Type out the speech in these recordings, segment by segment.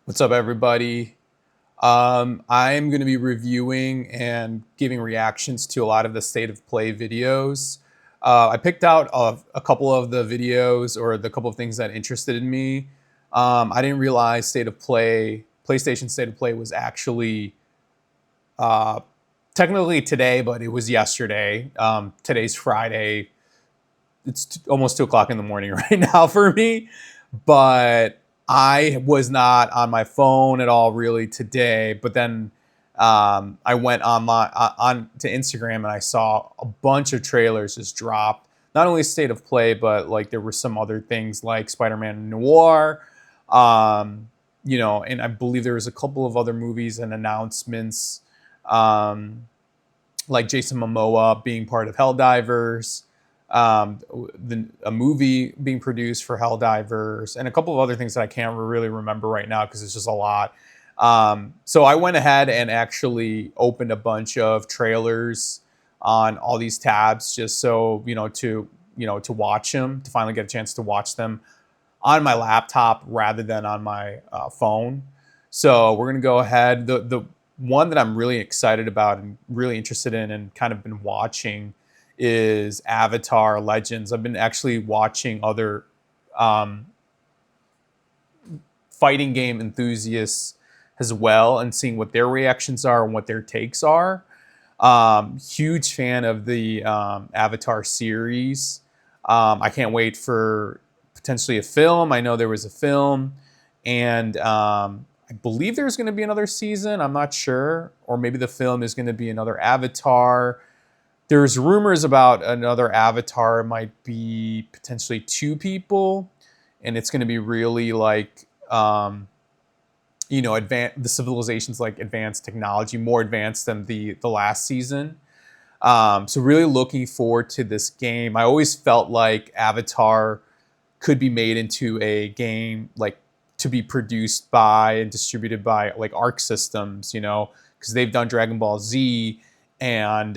What's up, everybody? I'm going to be reviewing and giving reactions to a lot of the State of Play videos. I picked out a couple of the videos or the couple of things that interested in me. I didn't realize PlayStation State of Play was actually uh, technically today, but it was yesterday. Today's Friday. It's almost 2 o'clock in the morning right now for me, but I was not on my phone at all really today. But then I went online on to Instagram and I saw a bunch of trailers just dropped. Not only State of Play, but like there were some other things like Spider-Man Noir, and I believe there was a couple of other movies and announcements, um, like Jason Momoa being part of Helldivers, a movie being produced for Helldivers, and a couple of other things that I can't really remember right now because it's just a lot. So I went ahead and actually opened a bunch of trailers on all these tabs just so to watch them, to finally get a chance to watch them on my laptop rather than on my phone. So we're gonna go ahead. The one that I'm really excited about and really interested in and kind of been watching is Avatar Legends. I've been actually watching other um, fighting game enthusiasts as well and seeing what their reactions are and what their takes are. Huge fan of the Avatar series. I can't wait for potentially a film. I know there was a film, and I believe there's going to be another season. I'm not sure, or maybe the film is going to be another Avatar. There's rumors about another Avatar. It might be potentially two people, and it's going to be really like the civilization's like advanced technology, more advanced than the last season. So really looking forward to this game. I always felt like Avatar could be made into a game like to be produced by and distributed by like Arc Systems, because they've done Dragon Ball Z and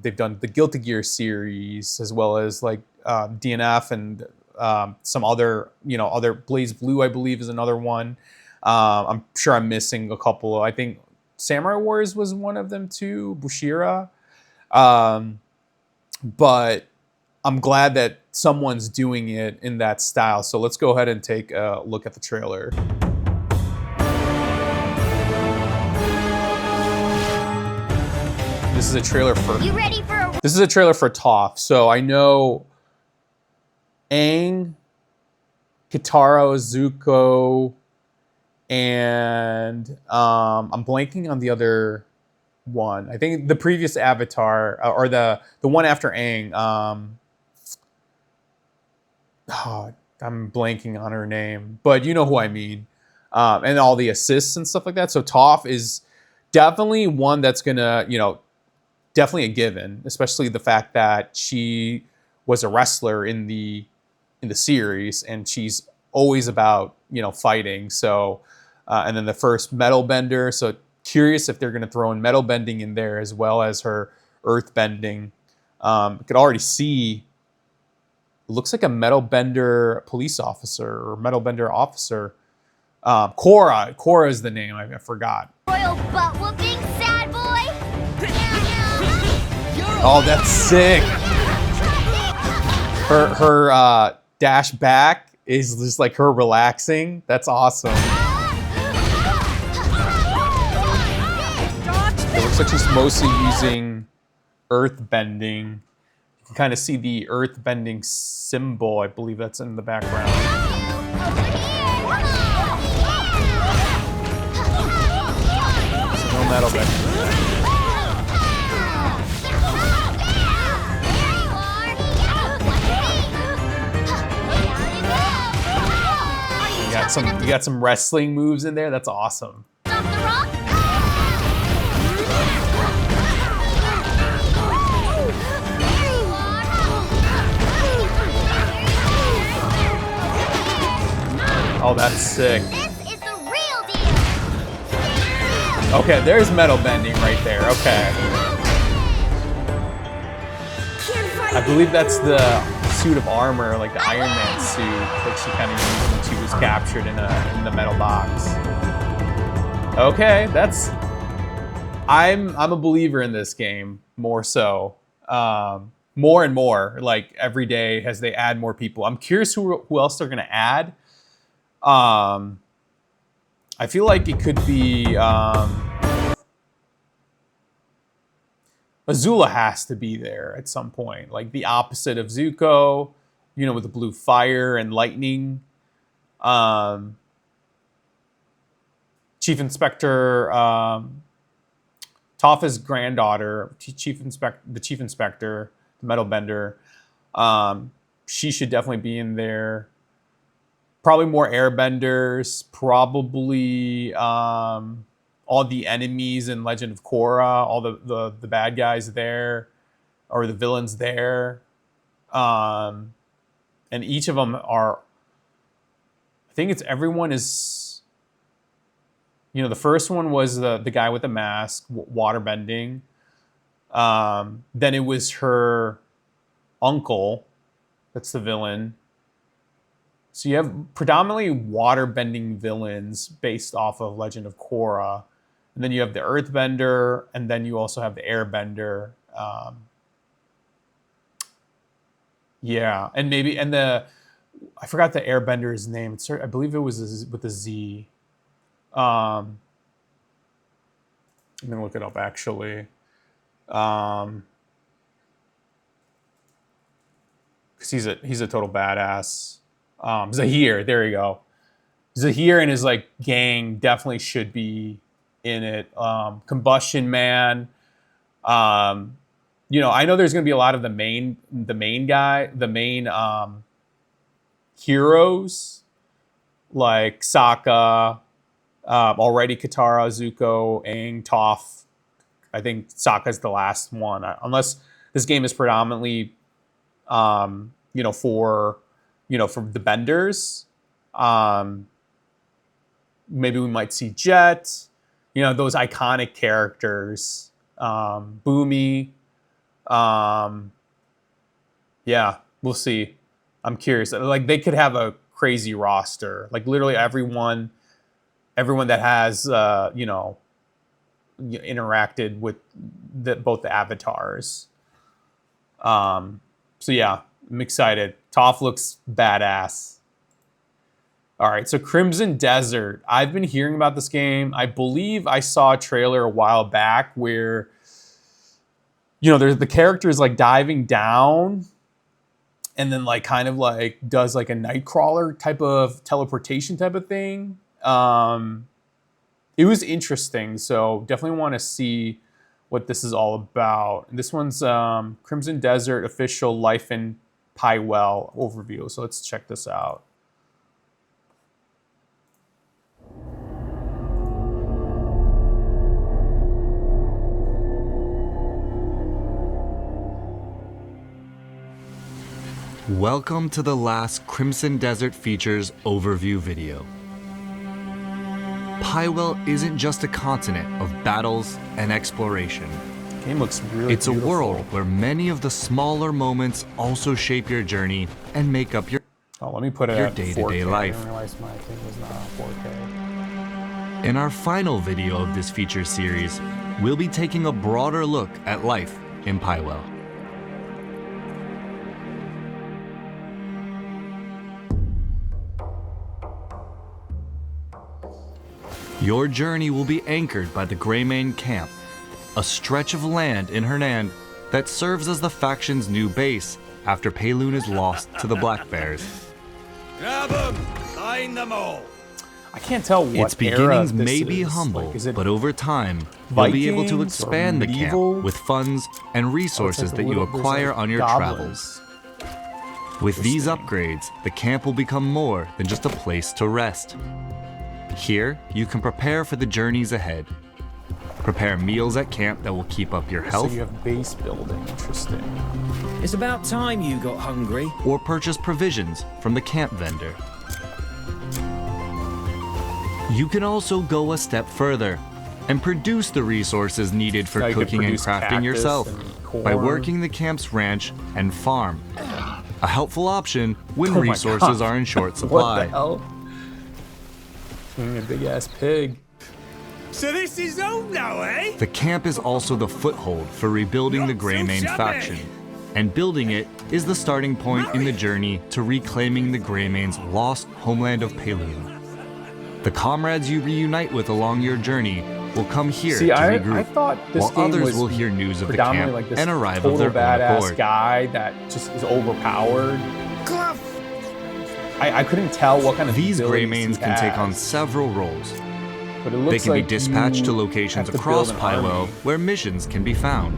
they've done the Guilty Gear series as well as like DNF and some other Blaze Blue, I believe, is another one. I'm sure I'm missing a couple. I think Samurai Wars was one of them too, Bushira. But I'm glad that someone's doing it in that style. So let's go ahead and take a look at the trailer. This is a trailer for. You ready for a... This is a trailer for Toph. So I know Aang, Kitaro, Zuko, and I'm blanking on the other one. I think the previous Avatar or the one after Aang. I'm blanking on her name, but you know who I mean. And all the assists and stuff like that. So Toph is definitely one that's gonna, definitely a given, especially the fact that she was a wrestler in the series, and she's always about fighting. So, and then the first metal bender. So curious if they're going to throw in metal bending in there as well as her earth bending. You could already see. It looks like a metal bender police officer or metal bender officer. Korra is the name. I forgot. royal butt whooping, sad boy? Oh, that's sick. Her dash back is just like her relaxing. That's awesome. It looks like she's mostly using earth bending. You can kind of see the earth bending symbol. I believe that's in the background. So no metal bending. You got some wrestling moves in there. That's awesome. Oh, that's sick. This is the real deal. Okay, there's metal bending right there. Okay. I believe that's the suit of armor, like the Iron Man suit that she kind of used when she was captured in the metal box. Okay, that's... I'm a believer in this game, more so. More and more, like every day as they add more people. I'm curious who else they're gonna add. I feel like it could be Azula has to be there at some point, like the opposite of Zuko, you know, with the blue fire and lightning. Um, Chief Inspector Topha's granddaughter, the chief inspector, the metal bender. She should definitely be in there. Probably more airbenders. Probably all the enemies in Legend of Korra, all the bad guys there, or the villains there. And each of them are, I think it's everyone is, you know, the first one was the guy with the mask, water bending. Then it was her uncle, that's the villain. So you have predominantly water-bending villains based off of Legend of Korra. And then you have the Earthbender, and then you also have the Airbender. Yeah, and I forgot the Airbender's name. I believe it was with a Z. I'm gonna look it up actually. Because he's a total badass. Zahir, there you go. Zahir and his like gang definitely should be in it. Combustion Man. You know, I know there's gonna be a lot of the main heroes like Sokka, already Katara, Zuko, Aang, Toph. I think Sokka's the last one, unless this game is predominantly, you know, for the benders. Maybe we might see Jet, you know, those iconic characters. Boomy. Yeah, we'll see. I'm curious. Like they could have a crazy roster. Like literally everyone that has you know, interacted with both the avatars. So yeah, I'm excited. Toph looks badass. All right, so Crimson Desert. I've been hearing about this game. I believe I saw a trailer a while back where, you know, there's the character is like diving down and then like kind of like does like a Nightcrawler type of teleportation type of thing. It was interesting, so definitely want to see what this is all about. And this one's Crimson Desert official life in Pywell overview. So let's check this out. Welcome to the last Crimson Desert Features overview video. Pywell isn't just a continent of battles and exploration. The game looks really It's beautiful. A world where many of the smaller moments also shape your journey and make up your let me put it your at day-to-day 4K. life. I didn't realize my thing was not on 4K. In our final video of this feature series, we'll be taking a broader look at life in Pywell. Your journey will be anchored by the Greymane Camp, a stretch of land in Hernan that serves as the faction's new base after Peloon is lost to the Black Bears. Grab them! Find them all! I can't tell what Its beginnings era this may be is. humble, Like, is it but over time, you'll be able to Vikings or expand the medieval? camp with funds and resources that you acquire on your travels. With these upgrades, the camp will become more than just a place to rest. Here, you can prepare for the journeys ahead. Prepare meals at camp that will keep up your health. So you have base building, interesting. It's about time you got hungry. Or purchase provisions from the camp vendor. You can also go a step further and produce the resources needed for Now you could cooking and produce crafting cactus yourself and by corn. working the camp's ranch and farm. A helpful option when Oh my resources God. are in short What supply. the hell? Swinging a big ass pig. So this is all now, eh? The camp is also the foothold for rebuilding the Greymane faction, and building it is the starting point in the journey to reclaiming the Greymane's lost homeland of Payloon. The comrades you reunite with along your journey will come here to regroup, I thought this while game others was will hear news of the predominantly camp like this and arrive total of their own badass accord. guy that just is overpowered. I couldn't tell what kind of These abilities Greymanes he can take on has, several roles. but it They looks can be like dispatched to you locations have to across build an Pywell army. where missions can be found.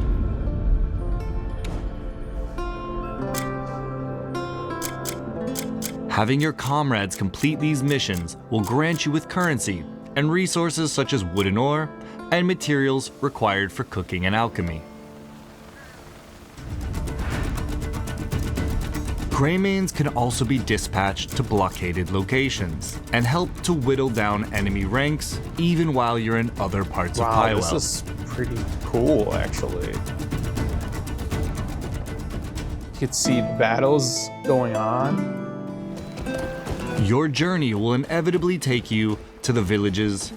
Having your comrades complete these missions will grant you with currency and resources such as wood and ore, and materials required for cooking and alchemy. Greymanes can also be dispatched to blockaded locations and help to whittle down enemy ranks even while you're in other parts of Wow, Pywell. this is pretty cool, actually. You could see battles going on. Your journey will inevitably take you to the villages,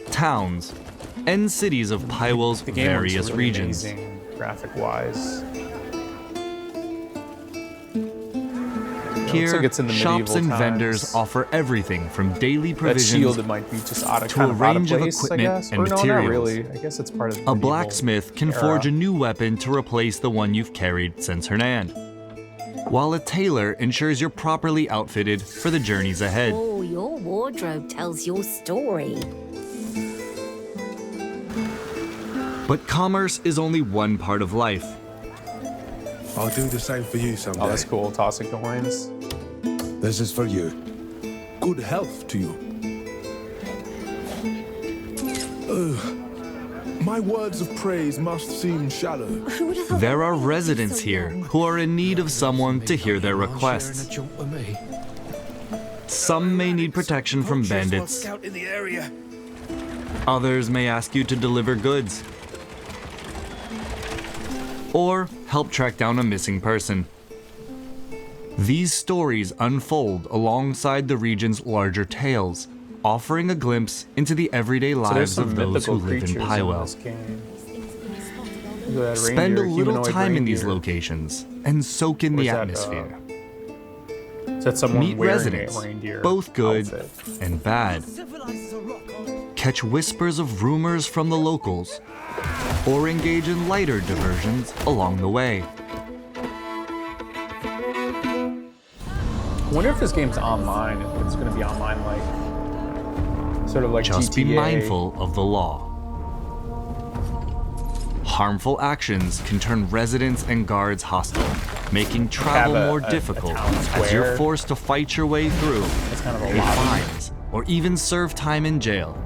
towns, and cities of Pywell's The game looks various really regions. amazing, graphic-wise. Here, like it's in the shops and medieval vendors times. offer everything from daily That provisions shield, it might be just out of to kind a of out range of place, equipment I guess. and Or no, not materials. really. I guess it's part of the A medieval blacksmith can era. forge a new weapon to replace the one you've carried since Hernand, while a tailor ensures you're properly outfitted for the journeys ahead. Oh, your wardrobe tells your story. But commerce is only one part of life. I'll do the same for you someday. Oh, that's cool. Tossing coins. This is for you. Good health to you. My words of praise must seem shallow. Who would have thought There that are would take residents so here long? who are in need of someone to hear their requests. Some may need protection from bandits. Scout in the area. Others may ask you to deliver goods or help track down a missing person. These stories unfold alongside the region's larger tales, offering a glimpse into the everyday So there's lives some of those who mythical live in creatures in Pywell. this game. Look at that Spend a reindeer, little humanoid time in these reindeer. locations and soak in Or the is that, atmosphere. Is that someone Meet wearing residents, a reindeer both good outfit? and bad. Catch whispers of rumors from the locals, or engage in lighter diversions along the way. I wonder if this game's online, if it's going to be online like, sort of like Just GTA. be mindful of the law. Harmful actions can turn residents and guards hostile, making travel Have a- more a difficult town as square. you're forced to fight your way through, It's kind of a pay lot. fines, or even serve time in jail.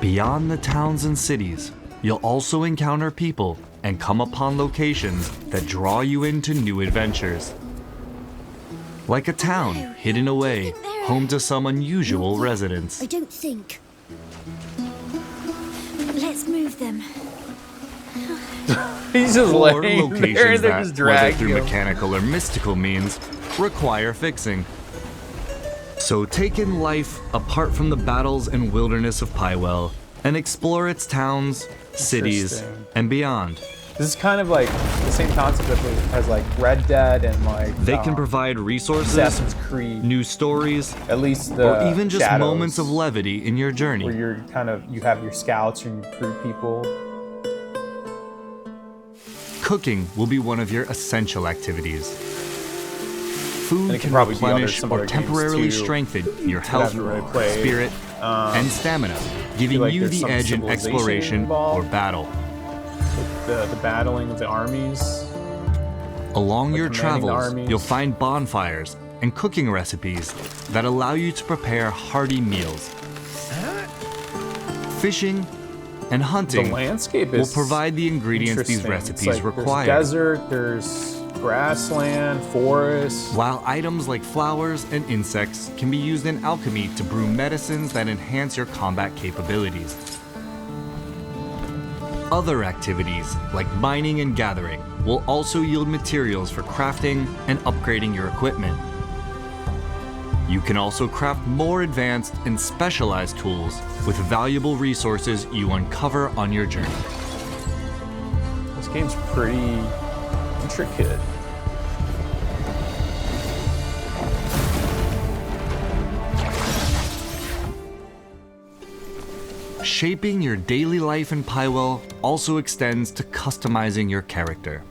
Beyond the towns and cities, you'll also encounter people and come upon locations that draw you into new adventures. Like a town hidden away, home to some unusual residents. I don't think. Let's move them. He's just Or laying there locations and they're that, just whether dragging through him. mechanical or mystical means, require fixing. So take in life apart from the battles and wilderness of Pywell and explore its towns, cities, Interesting. and beyond. This is kind of like the same concept as like Red Dead and like They can provide resources, Assassin's Creed. new stories, At least the or even just Shadows, moments of levity in your where journey. you have your scouts and you recruit people. Cooking will be one of your essential activities. Food And it can can probably be other replenish some or other games, temporarily too. strengthen your That health, haven't really played. spirit, and stamina, giving like you there's the some edge in civilization exploration involved. or battle. The battling of the armies. Along Like your commanding the travels, armies. you'll find bonfires and cooking recipes that allow you to prepare hearty meals. Fishing and The hunting landscape will is provide the ingredients these interesting. It's recipes like require. There's desert, there's grassland, forest. While items like flowers and insects can be used in alchemy to brew medicines that enhance your combat capabilities. Other activities, like mining and gathering, will also yield materials for crafting and upgrading your equipment. You can also craft more advanced and specialized tools with valuable resources you uncover on your journey. This game's pretty intricate. Shaping your daily life in Pywell also extends to customizing your character.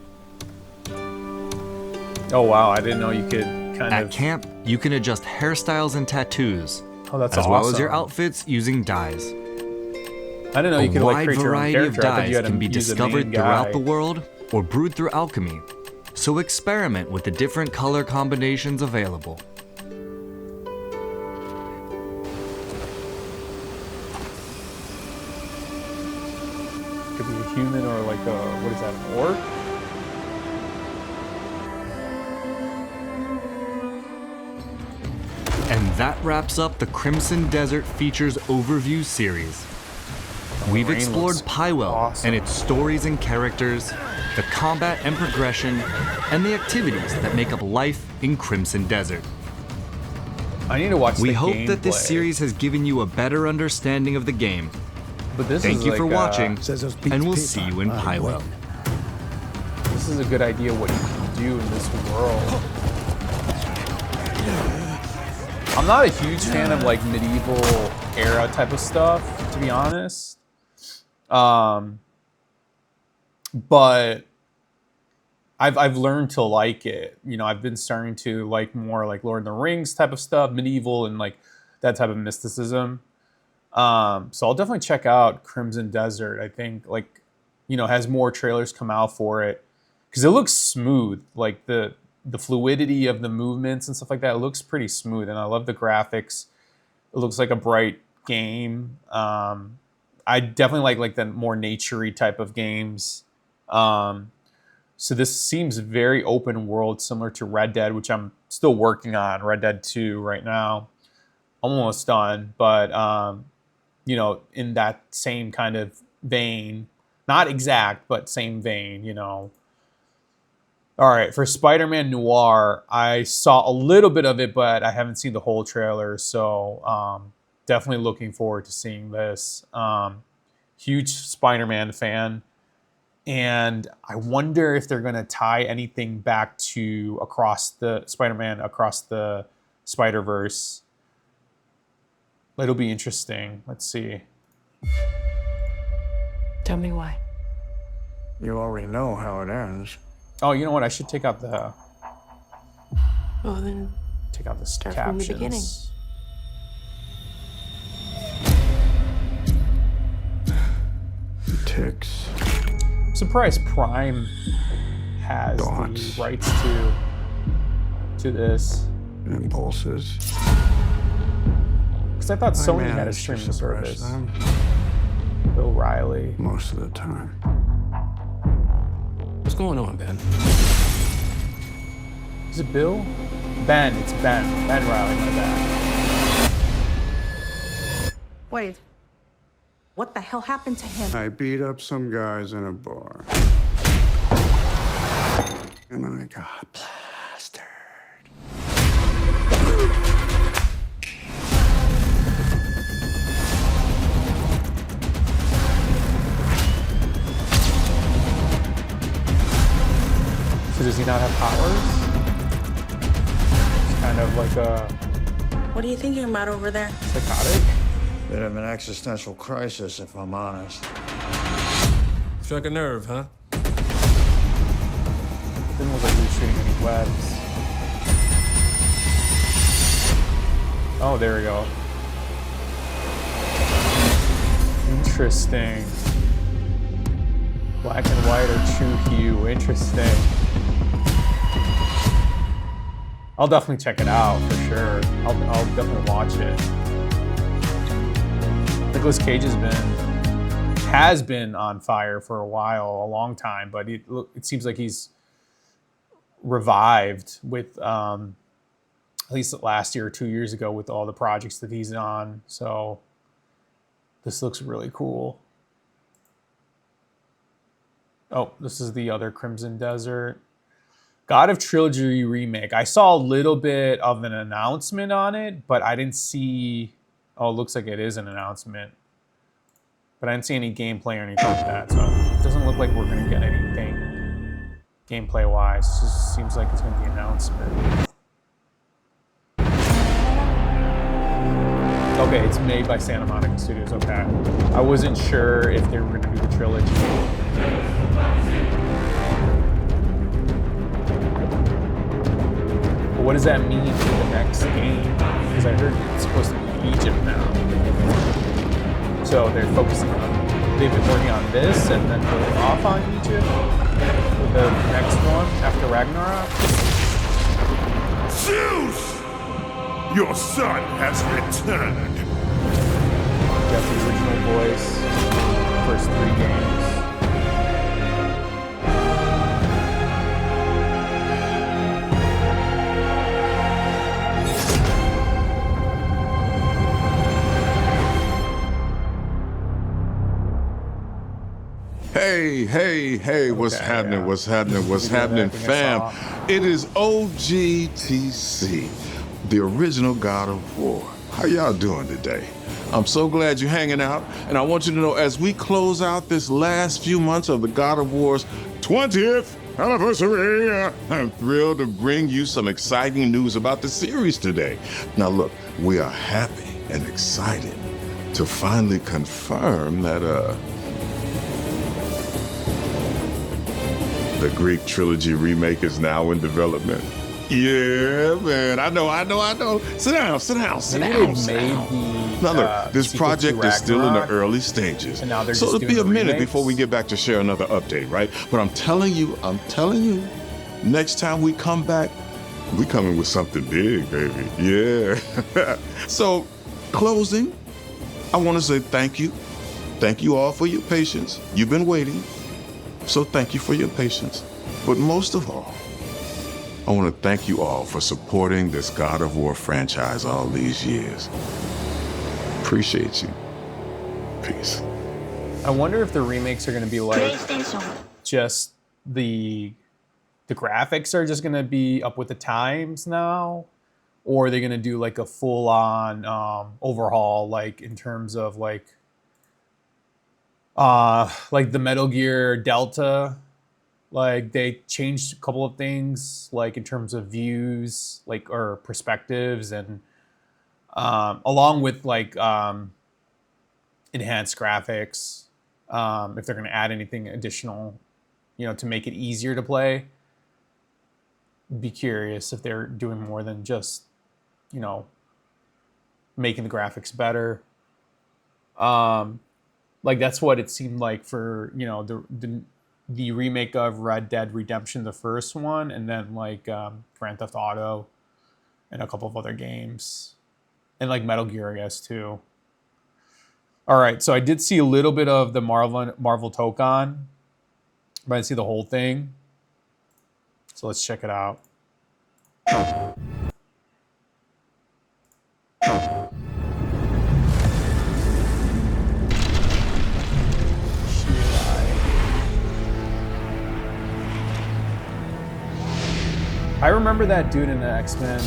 Oh wow, I didn't know you could kind At of... camp, you can adjust hairstyles and tattoos, Oh, that's as awesome. well as your outfits using dyes. I didn't know you A could like wide create your own variety of character. I thought dyes you had to can be use the discovered main throughout guy. the world or brewed through alchemy, so experiment with the different color combinations available. Could be a human or like a, what is that, an orc? And that wraps up the Crimson Desert Features Overview series. We've rain explored looks Pywell awesome. and its stories and characters, the combat and progression, and the activities that make up life in Crimson Desert. I need to watch We the hope that this gameplay. series has given you a better understanding of the game. But this Thank is you like for watching, Says those beats and we'll paper. see you in I Pywell. win. This is a good idea what you can do in this world. I'm not a huge fan of like medieval era type of stuff, to be honest. But I've learned to like it. You know, I've been starting to like more like Lord of the Rings type of stuff, medieval and like that type of mysticism. So I'll definitely check out Crimson Desert. I think like, you know, has more trailers come out for it because it looks smooth. Like the fluidity of the movements and stuff like that, it looks pretty smooth, and I love the graphics. It looks like a bright game. I definitely like the more naturey type of games. So this seems very open world, similar to Red Dead, which I'm still working on. Red Dead 2 right now. I'm almost done, but you know, in that same kind of vein, not exact, but same vein, you know. All right, for Spider-Man Noir, I saw a little bit of it, but I haven't seen the whole trailer, so definitely looking forward to seeing this. Huge Spider-Man fan, and I wonder if they're going to tie anything back to Across the Spider-Man Across the Spider-Verse. It'll be interesting. Let's see. Tell me why. You already know how it ends. Oh, you know what? I should take out the Well, then, captions. from the beginning. Ticks. I'm surprised Prime has Thoughts. the rights to this. Impulses. Because I thought Sony I had a manage to streaming suppress service. them Bill Riley. most of the time. What's going on, Ben? Is it Bill? Ben. It's Ben. Ben Riley, my bad. Wait. What the hell happened to him? I beat up some guys in a bar. And I got plastered. So does he not have powers? It's kind of like a What are you thinking about over there? psychotic. Bit of an existential crisis, if I'm honest. Struck a nerve, huh? Didn't look like he was shooting any webs. Oh, there we go. Interesting. Black and white or true hue. Interesting. I'll definitely check it out for sure. I'll definitely watch it. Nicolas Cage has been on fire for a while, a long time, but it seems like he's revived with at least last year or 2 years ago with all the projects that he's on. So this looks really cool. Oh, this is the other Crimson Desert. God of Trilogy remake. I saw a little bit of an announcement on it, but I didn't see. Oh, it looks like it is an announcement, but I didn't see any gameplay or anything like that. So it doesn't look like we're gonna get anything gameplay wise. It just seems like it's gonna be an announcement. Okay, it's made by Santa Monica Studios. Okay, I wasn't sure if they were gonna do the trilogy. But what does that mean for the next game? Because I heard it's supposed to be Egypt now. So they're focusing on. They've been working on this and then going off on Egypt for the next one after Ragnarok. Zeus! Your son has returned. Got the original voice, first 3 games. Hey, what's happening, yeah. what's happening, fam? It is OGTC, the original God of War. How y'all doing today? I'm so glad you're hanging out, and I want you to know as we close out this last few months of the God of War's 20th anniversary, I'm thrilled to bring you some exciting news about the series today. Now look, we are happy and excited to finally confirm that, the Greek trilogy remake is now in development. Yeah, man. I know. Sit down. Maybe they made the. Now look, this sequel to project is still in the Ragnarok, early stages. and now they're So just it'll be a doing the minute remakes. before we get back to share another update, right? But I'm telling you, next time we come back, we coming with something big, baby. Yeah. So, closing, I want to say thank you. Thank you all for your patience. You've been waiting. So thank you for your patience. But most of all, I want to thank you all for supporting this God of War franchise all these years. Appreciate you. Peace. I wonder if the remakes are going to be like PlayStation. just the graphics are just going to be up with the times now, or are they going to do like a full on overhaul, like in terms of like the Metal Gear Delta, like they changed a couple of things, like in terms of views, like or perspectives, and along with like enhanced graphics. If they're going to add anything additional, to make it easier to play. Be curious if they're doing more than just, making the graphics better. Like that's what it seemed like for the remake of Red Dead Redemption, the first one, and then like Grand Theft Auto, and a couple of other games, and like Metal Gear, I guess too. All right, so I did see a little bit of the Marvel Tokon, but I didn't see the whole thing. So let's check it out. I remember that dude in the X-Men,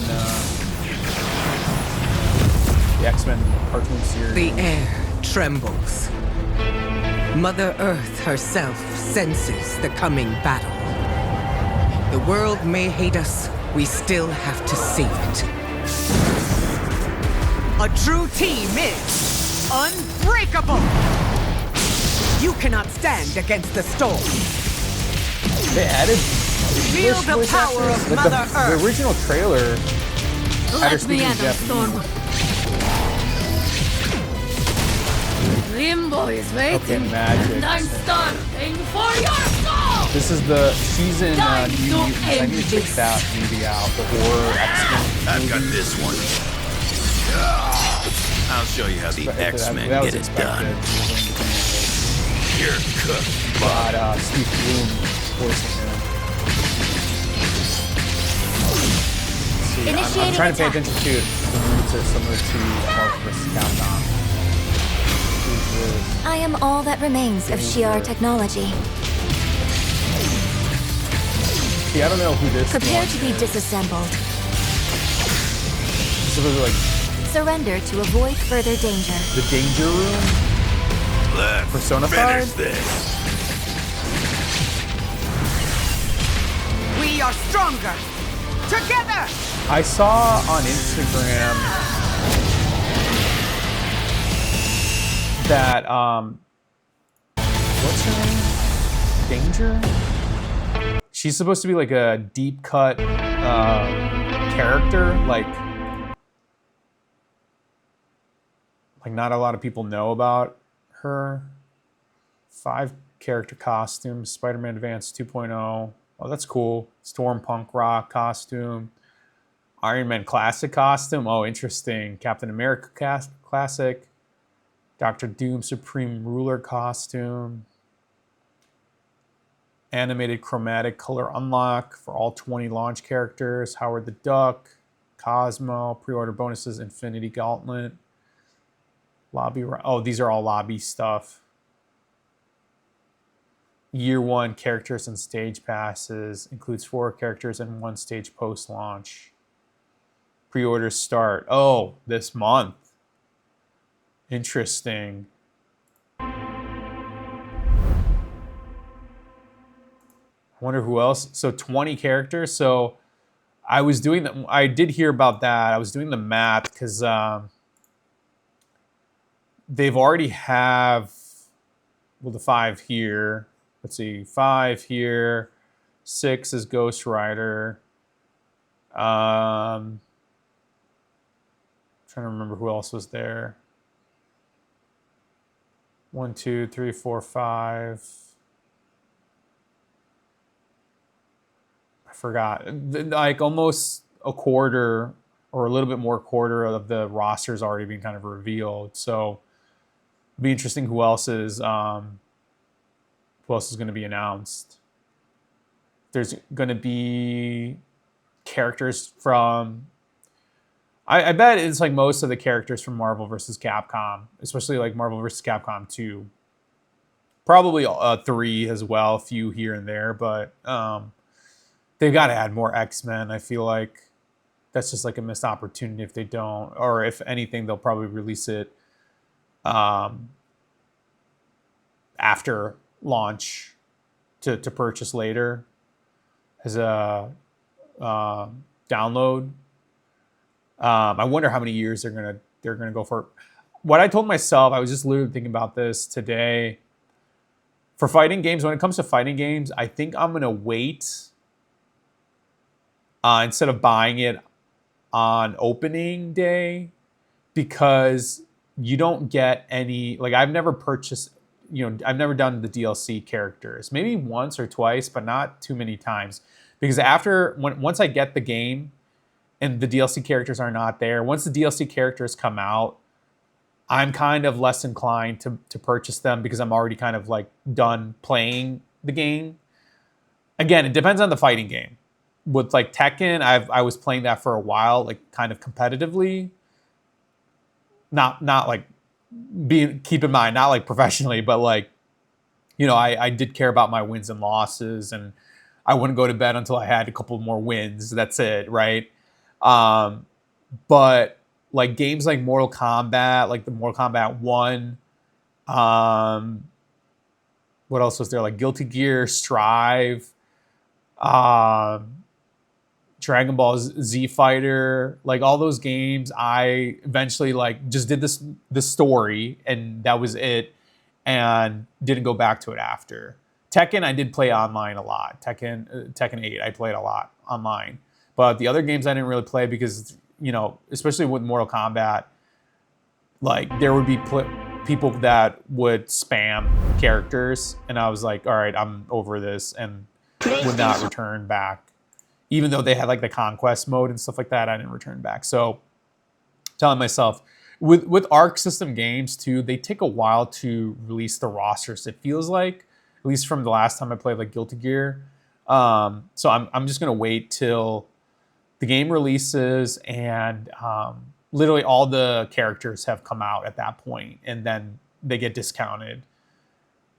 cartoon series. The air trembles. Mother Earth herself senses the coming battle. The world may hate us, we still have to save it. A true team is unbreakable! You cannot stand against the storm. They added Feel English the voice power actors? of Like Mother the Earth. original trailer had her Let me speaking handle storm. Japanese. Limbo is Okay, waiting. magic. And I'm starving for your soul! This is the season Time New to Mutants. I end need to check this. that movie out. The horror X-Men. I've got this one. I'll show you how the X-Men that was get it done. expected. You're cooked. But Steve Bloom voicing him. See, I'm Initiating trying to pay attack. attention to the roots are similar to Marvel vs. Capcom. Who's this? I am all that remains of Shi'ar technology. See, I don't know who this Prepare one to be is. disassembled. This is like Surrender to avoid further danger. the danger room. Let's Persona finish 5? this. We are stronger together. I saw on Instagram that what's her name? Danger? She's supposed to be like a deep cut character, like not a lot of people know about her. 5 character costumes, Spider-Man Advance 2.0. Oh, that's cool. Storm Punk Rock costume. Iron Man Classic costume. Oh, interesting. Captain America Classic. Doctor Doom Supreme Ruler costume. Animated chromatic color unlock for all 20 launch characters. Howard the Duck. Cosmo. Pre-order bonuses. Infinity Gauntlet. Lobby. Oh, these are all lobby stuff. Year 1 characters and stage passes. Includes 4 characters and 1 stage post-launch. Pre-orders start. Oh, this month. Interesting. I wonder who else. So 20 characters. So I was doing the, I did hear about that. I was doing the math because they've already have, well, the 5 here. Let's see, 5 here. 6 is Ghost Rider. Trying to remember who else was there. 1, 2, 3, 4, 5. I forgot. Like almost a quarter or a little bit more quarter of the roster's already been kind of revealed. So it'd be interesting who else is going to be announced. There's going to be characters from, I bet it's like most of the characters from Marvel vs. Capcom, especially like Marvel vs. Capcom 2. Probably 3 as well, a few here and there, but they've got to add more X-Men. I feel like that's just like a missed opportunity if they don't, or if anything, they'll probably release it after launch to purchase later as a download. I wonder how many years they're gonna go for. What I told myself, I was just literally thinking about this today. For fighting games, when it comes to fighting games, I think I'm gonna wait instead of buying it on opening day, because you don't get any. Like I've never purchased. I've never done the DLC characters. Maybe once or twice, but not too many times. Because once I get the game and the DLC characters are not there, once the DLC characters come out, I'm kind of less inclined to purchase them because I'm already kind of like done playing the game. Again, it depends on the fighting game. With like Tekken, I was playing that for a while, like kind of competitively. Not like keep in mind, not like professionally, but like, I did care about my wins and losses, and I wouldn't go to bed until I had a couple more wins. That's it, right? But like games like Mortal Kombat, like the Mortal Kombat 1, what else was there? Like Guilty Gear, Strive, Dragon Ball Z Fighter, like all those games, I eventually like just did the story and that was it, and didn't go back to it after. Tekken, I did play online a lot. Tekken 8, I played a lot online. But the other games I didn't really play because, especially with Mortal Kombat, like there would be people that would spam characters, and I was like, all right, I'm over this, and would not return back. Even though they had like the conquest mode and stuff like that, I didn't return back. So telling myself, with Arc System games too, they take a while to release the rosters. It feels like, at least from the last time I played like Guilty Gear. So I'm just gonna wait till the game releases and literally all the characters have come out at that point, and then they get discounted.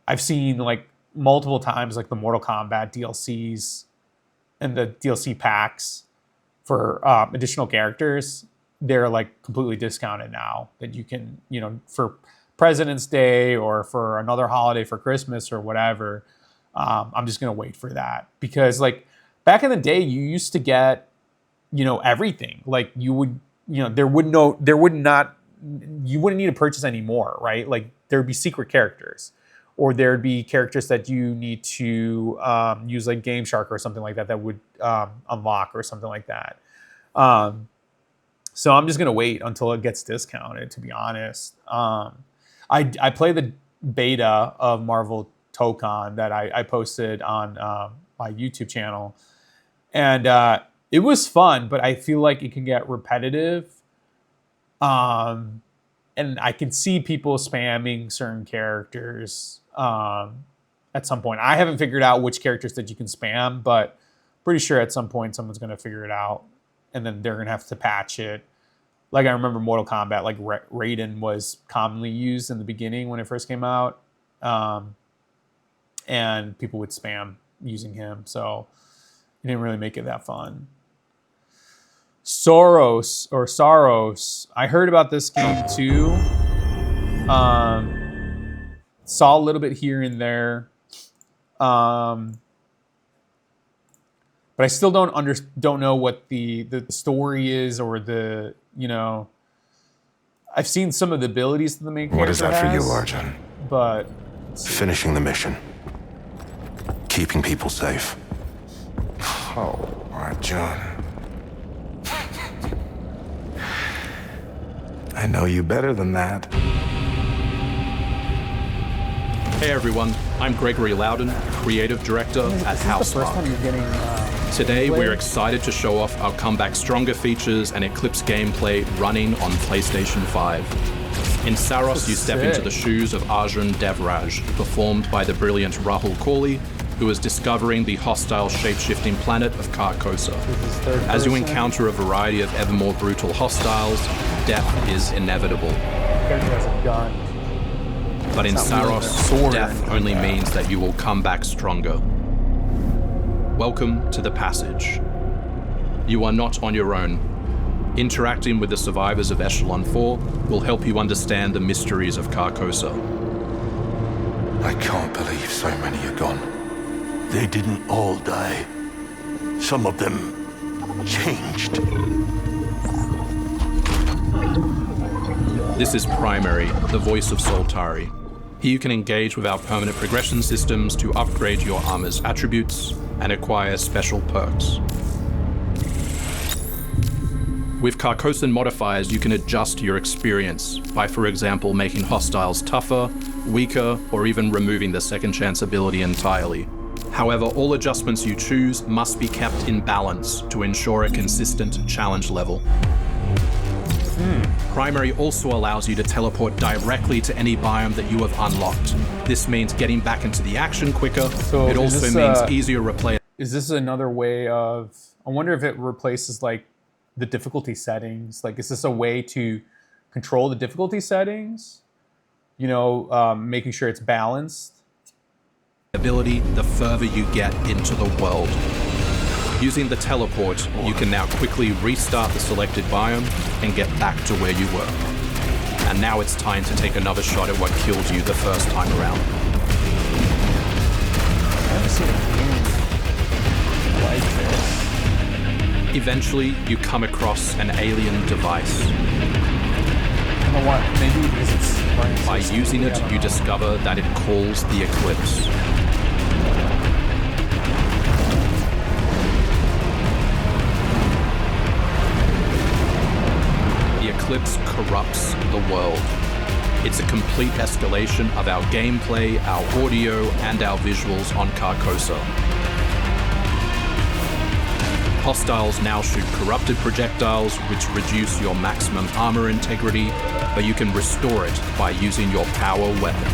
I've seen like multiple times like the Mortal Kombat DLCs and the DLC packs for additional characters, they're like completely discounted now. That you can, you know, for President's Day or for another holiday for Christmas or whatever. I'm just gonna wait for that because like back in the day, you used to get, you know, everything. Like you would, you know, you wouldn't need to purchase anymore, right? Like there'd be secret characters, or there'd be characters that you need to use like Game Shark or something like that that would unlock or something like that. So I'm just gonna wait until it gets discounted. To be honest, I play the beta of Marvel Tokon that I posted on my YouTube channel, and it was fun, but I feel like it can get repetitive. And I can see people spamming certain characters at some point. I haven't figured out which characters that you can spam, but pretty sure at some point someone's going to figure it out, and then they're going to have to patch it. Like I remember Mortal Kombat, like Raiden was commonly used in the beginning when it first came out, and people would spam using him, so it didn't really make it that fun. Soros. I heard about this game too. Saw a little bit here and there. But I still don't know what the story is, or the, you know, I've seen some of the abilities that the main character What is that for you, has, Arjun? But finishing the mission. Keeping people safe. Oh, Arjun. I know you better than that. Hey everyone, I'm Gregory Loudon, Creative Director at Housemarque. Today we're excited to show off our Comeback Stronger features and Eclipse gameplay running on PlayStation 5. In Saros, you step into the shoes of Arjun Devraj, performed by the brilliant Rahul Kohli, who is discovering the hostile shape-shifting planet of Carcosa. As you encounter a variety of ever more brutal hostiles, death is inevitable. But in Saros, death only means that you will come back stronger. Welcome to the Passage. You are not on your own. Interacting with the survivors of Echelon 4 will help you understand the mysteries of Carcosa. I can't believe so many are gone. They didn't all die. Some of them changed. This is Primary, the voice of Soltari. Here you can engage with our permanent progression systems to upgrade your armor's attributes and acquire special perks. With Carcosan modifiers, you can adjust your experience by, for example, making hostiles tougher, weaker, or even removing the second chance ability entirely. However, all adjustments you choose must be kept in balance to ensure a consistent challenge level. Primary also allows you to teleport directly to any biome that you have unlocked. This means getting back into the action quicker. So it also means easier replay. Is this another way of, I wonder if it replaces like the difficulty settings? Like, is this a way to control the difficulty settings? You know, making sure it's balanced? Ability the further you get into the world. Using the teleport, you can now quickly restart the selected biome and get back to where you were. And now it's time to take another shot at what killed you the first time around. I haven't seen a game like this. Eventually, you come across an alien device. You know what? Maybe because it's by using it, you discover that it calls the Eclipse. The Eclipse corrupts the world. It's a complete escalation of our gameplay, our audio, and our visuals on Carcosa. Hostiles now shoot corrupted projectiles, which reduce your maximum armor integrity, but you can restore it by using your power weapon.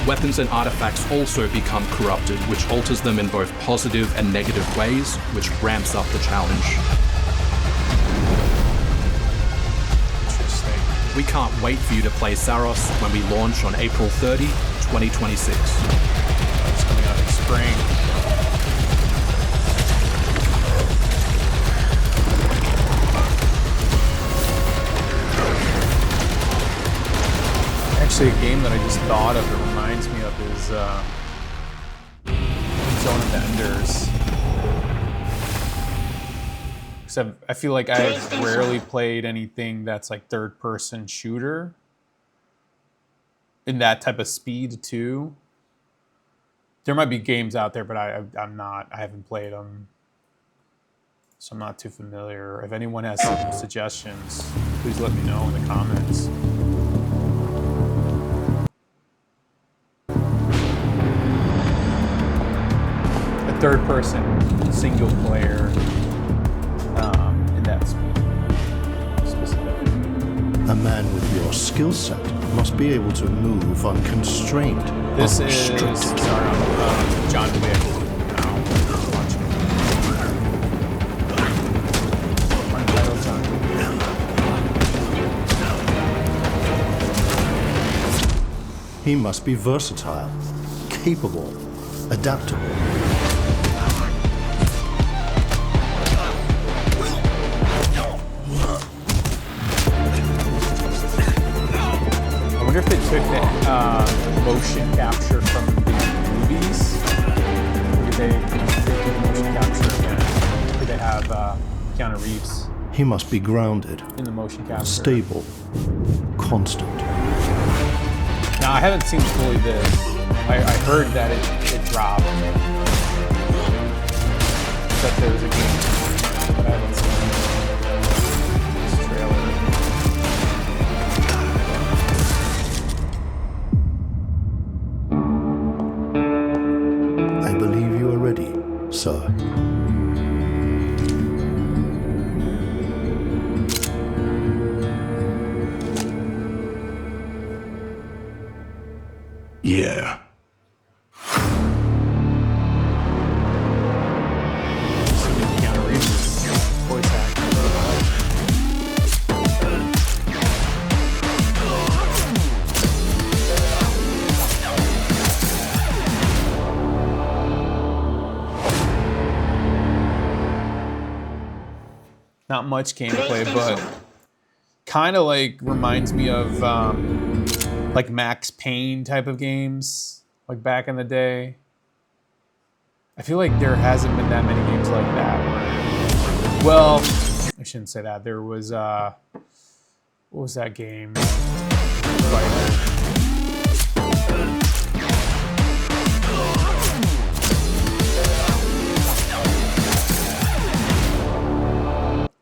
Weapons and artifacts also become corrupted, which alters them in both positive and negative ways, which ramps up the challenge. Interesting. We can't wait for you to play Saros when we launch on April 30, 2026. It's coming out in spring. Actually, a game that I just thought of that reminds me of is Zone of the Enders. Because I feel like I've rarely played anything that's like third-person shooter in that type of speed too. There might be games out there, but I haven't played them, so I'm not too familiar. If anyone has some suggestions, please let me know in the comments. A third-person single player in that speed specifically. A man with your skill set must be able to move unconstrained. This is John Wick. He must be versatile, capable, adaptable. I wonder if they took the motion capture from the movies. Did they do motion capture again? Did they have Keanu Reeves? He must be grounded, in the motion capture. Stable, constant. Now, I haven't seen fully this. I heard that it dropped. That there was a game, but I haven't seen this trailer. I believe you are ready, sir. Yeah. Keanu Reeves' voice acting. Not much gameplay, but kind of like reminds me of like Max Payne type of games, like back in the day. I feel like there hasn't been that many games like that where, well, I shouldn't say that. There was, what was that game?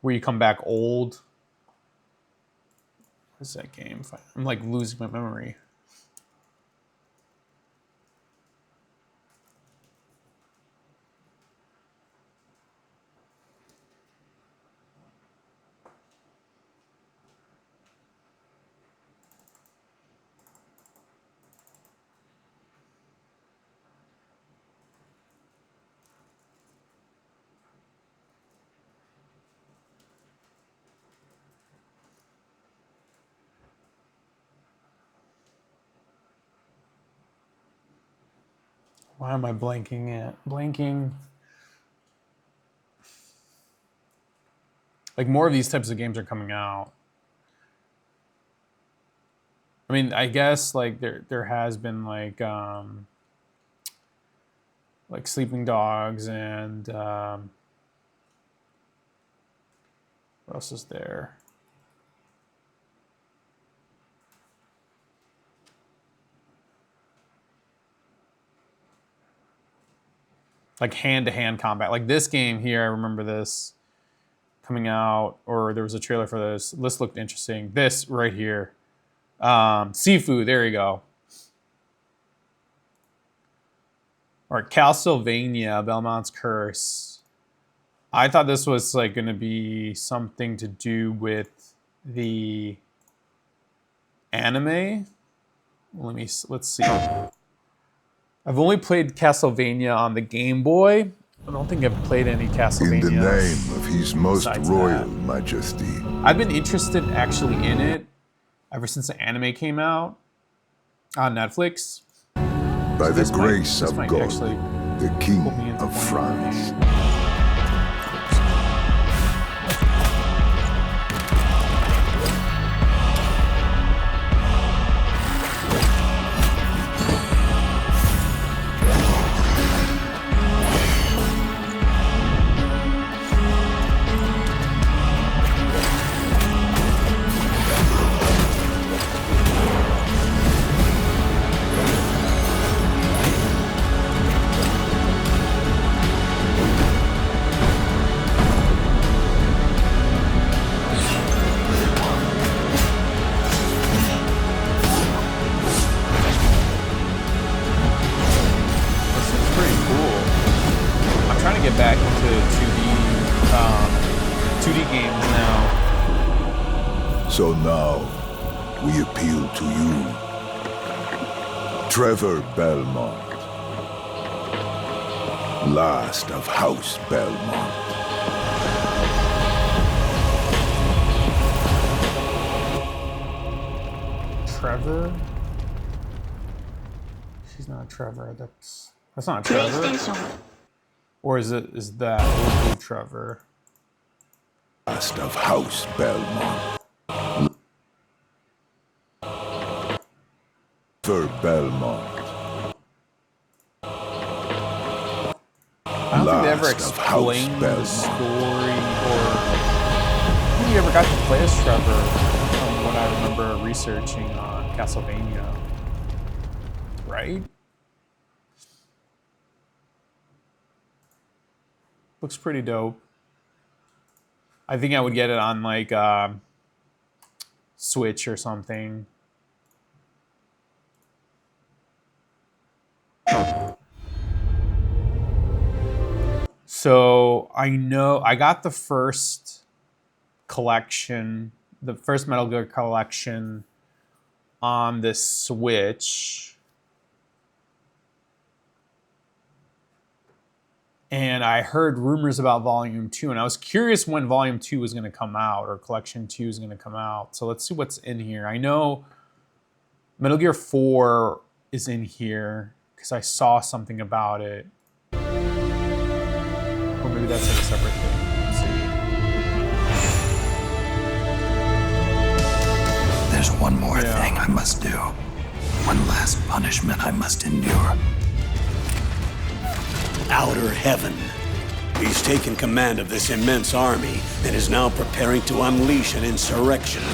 Where you come back old. What's that game? I'm like losing my memory. Why am I blanking? Like more of these types of games are coming out. I mean, I guess like there has been like Sleeping Dogs and what else is there? Like hand-to-hand combat. Like this game here, I remember this coming out, or there was a trailer for this. This looked interesting. This right here. Seafood, there you go. Or Castlevania, Belmont's Curse. I thought this was like going to be something to do with the anime. Let's see. I've only played Castlevania on the Game Boy. I don't think I've played any Castlevania. In the name of His Most Royal Majesty. I've been interested actually in it ever since the anime came out on Netflix. By the grace of God, the King of France. So now, we appeal to you. Trevor Belmont. Last of House Belmont. Trevor? She's not Trevor. That's not Trevor. Or is that old Trevor? Last of House Belmont. Trevor Belmont. I don't think they ever explained the story, or I don't think you ever got to play as Trevor, from what I remember researching on Castlevania. Right? Looks pretty dope. I think I would get it on like Switch or something. So I know I got the first collection, the first Metal Gear collection on the Switch. And I heard rumors about Volume 2, and I was curious when Volume 2 was going to come out, or Collection 2 is going to come out. So let's see what's in here. I know Metal Gear 4 is in here, because I saw something about it. Or maybe that's like a separate thing. Let's see. There's one more thing I must do. One last punishment I must endure. Outer Heaven. He's taken command of this immense army and is now preparing to unleash an insurrection.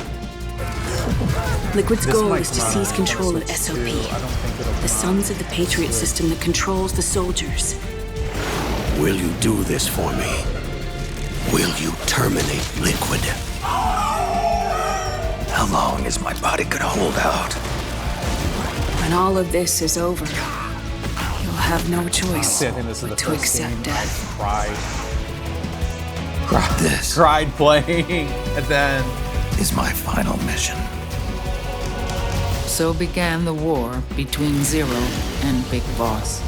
Liquid's goal is to seize control of SOP, the Sons of the Patriot system that controls the soldiers. Will you do this for me? Will you terminate Liquid? How long is my body gonna hold out? When all of this is over, you'll have no choice I think this is but the to first accept game death. Cried playing, and then is my final mission. So began the war between Zero and Big Boss.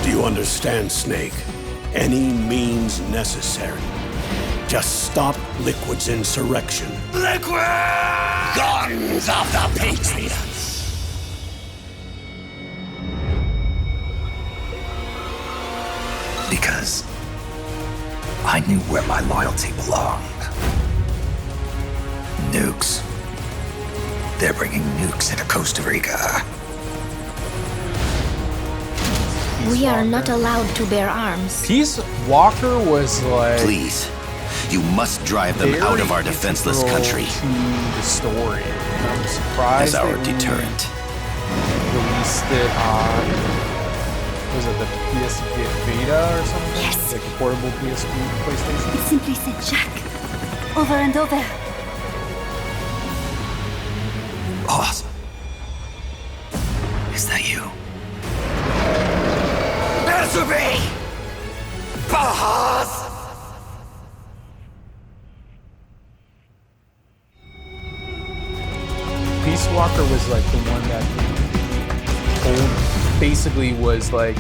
Do you understand, Snake? Any means necessary. Just stop Liquid's insurrection. Liquid! Guns of the Patriots! Because I knew where my loyalty belonged. Nukes. They're bringing nukes into Costa Rica. We are not allowed to bear arms. Peace Walker was like... Please, you must drive them out of our defenseless country. To the story. I'm surprised as our they deterrent. Released it on... Was it the PS Vita or something? Yes. Like a portable PSP PlayStation? It simply said Jack. Over and over. Boss. Is that you? Answer me! Boss! Peace Walker was like the one that basically was like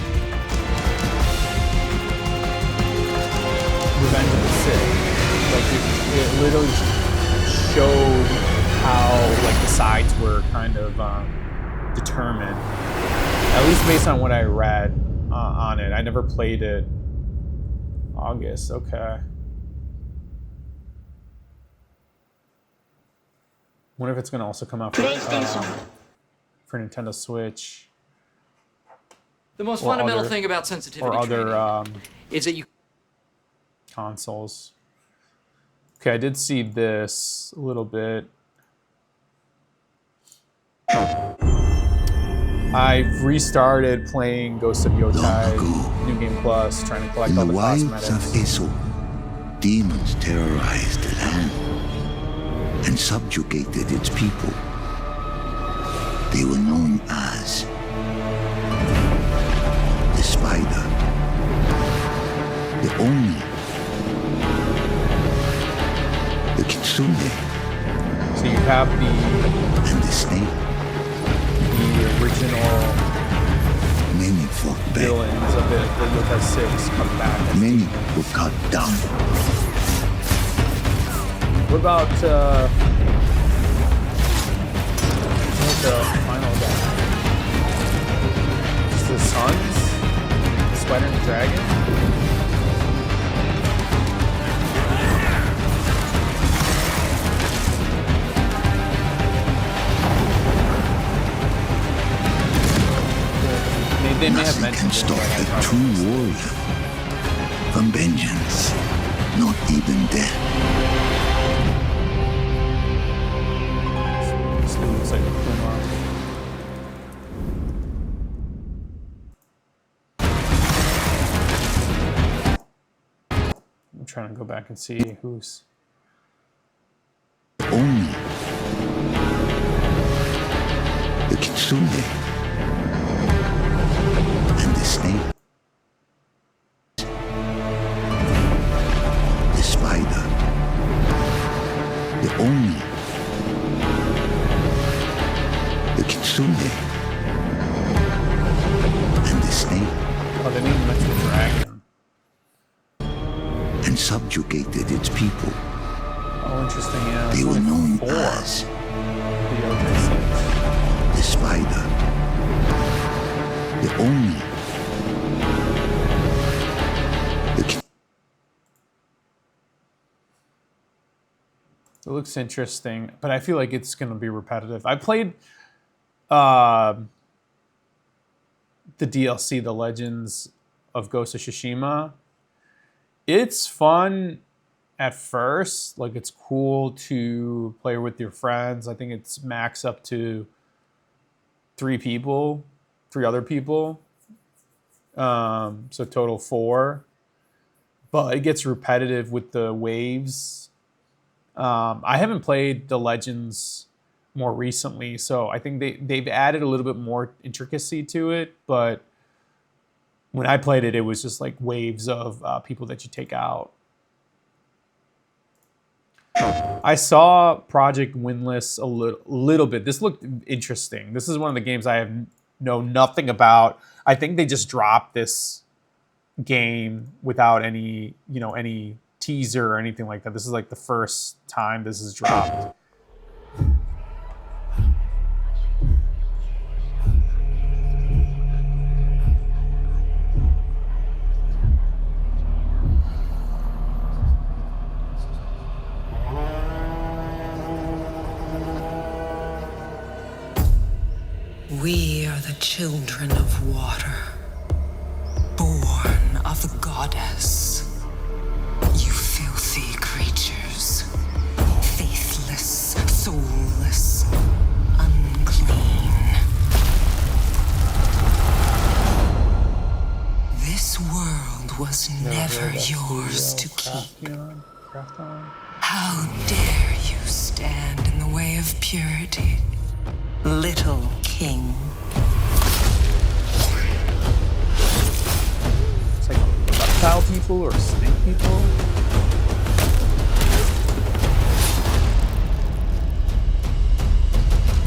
Revenge of the Sith. Like it literally showed how like the sides were kind of determined. At least based on what I read on it. I never played it. August, okay. Wonder if it's gonna also come out for Nintendo Switch. The most fundamental thing about sensitivity training is that you consoles. Okay, I did see this a little bit. I've restarted playing Ghost of Yotai, New Game Plus, trying to collect all the cosmetics. In the wilds of Isil, demons terrorized the land and subjugated its people. They were known as the Spider. The kitsune. So you have and the snake. The original many fought back. Villains of it, the Yokai 6 come back. Many were cut down. What about the final guy? Is the Sons? The Spider and the Dragon? They may have mentioned can stop a true warrior from vengeance, not even death. This looks like a Kuma. I'm trying to go back and see who's only the kitsune. Snake, the spider, the oni, the kitsune, and the snake. Oh, they didn't mention the dragon. And subjugated its people. Oh, interesting, yeah. They were known as the spider, the oni. It looks interesting, but I feel like it's going to be repetitive. I played the DLC, The Legends of Ghost of Tsushima. It's fun at first. Like, it's cool to play with your friends. I think it's max up to 3 other people. So total 4. But it gets repetitive with the waves. I haven't played the Legends more recently, so I think they've added a little bit more intricacy to it, but when I played it, it was just like waves of people that you take out. I saw Project Windless a little bit. This looked interesting. This is one of the games I know nothing about. I think they just dropped this game without any teaser or anything like that. This is like the first time this is dropped. We are the children of water, born of the goddess. You filthy creatures, faithless, soulless, unclean. This world was never yours to keep. How dare you stand in the way of purity, little king? It's like reptile people or snake people.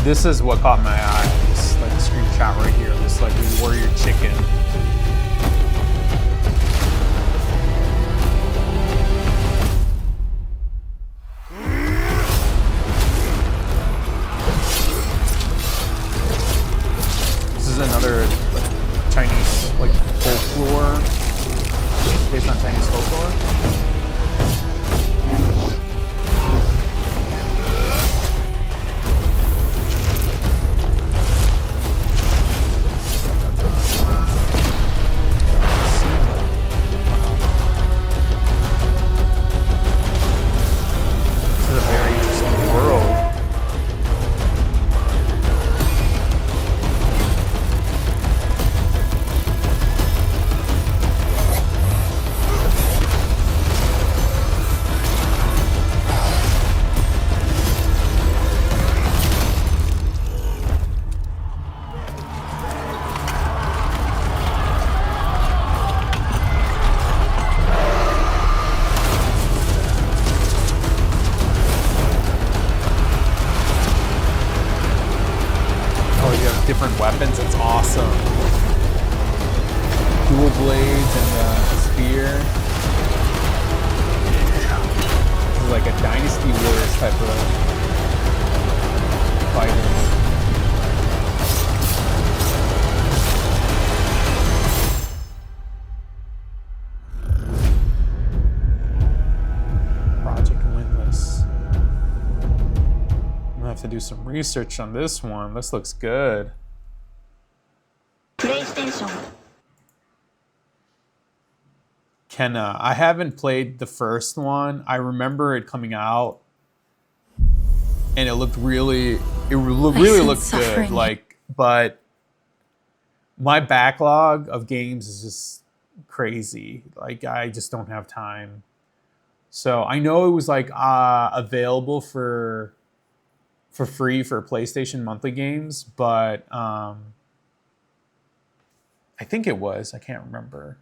This is what caught my eye. This like screenshot right here. This like warrior chicken. Another like Chinese like folklore, based on Chinese folklore. This is a very interesting world. different weapons. It's awesome. Dual blades and the spear. This is like a Dynasty Warriors type of fighting. To do some research on this one. This looks good. PlayStation. Kenna. I haven't played the first one. I remember it coming out, and it looked really looked good. Like, but my backlog of games is just crazy. Like, I just don't have time. So I know it was like available for free for PlayStation monthly games, but I think it was. I can't remember.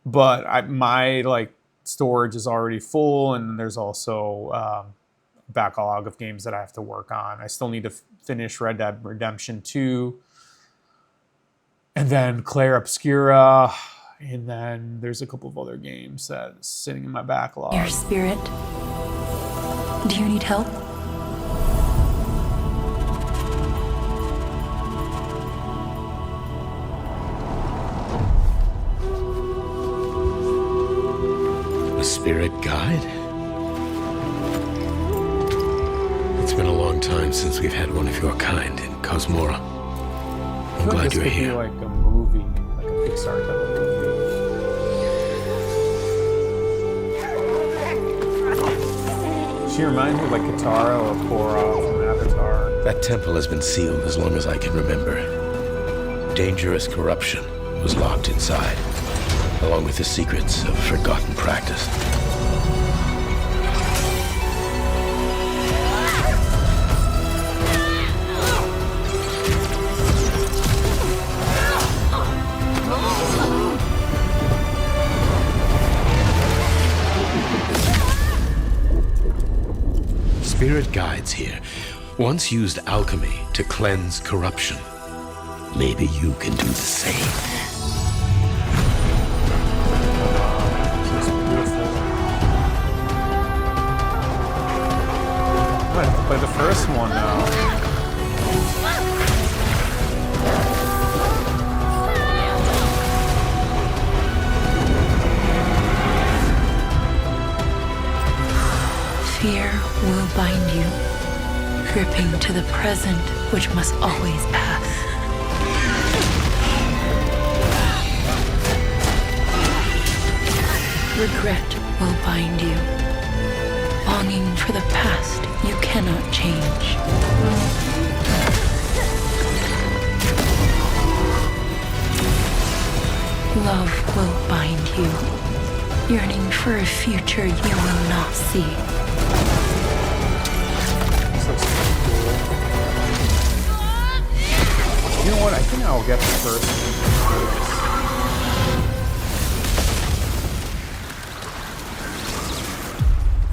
But my like storage is already full, and there's also backlog of games that I have to work on. I still need to finish Red Dead Redemption 2, and then Claire Obscura, and then there's a couple of other games that's sitting in my backlog. Your spirit. Do you need help? Spirit guide? It's been a long time since we've had one of your kind in Cosmora. I'm glad you're here. Like a movie, like a Pixar type of movie. She reminds me of like Katara or Korra from Avatar. That temple has been sealed as long as I can remember. Dangerous corruption was locked inside, along with the secrets of forgotten practice. Spirit guides here once used alchemy to cleanse corruption. Maybe you can do the same. Play the first one now. Fear will bind you, gripping to the present, which must always pass. Regret will bind you, longing for the past you cannot change. Love will bind you, yearning for a future you will not see. You know what? I think I'll get the first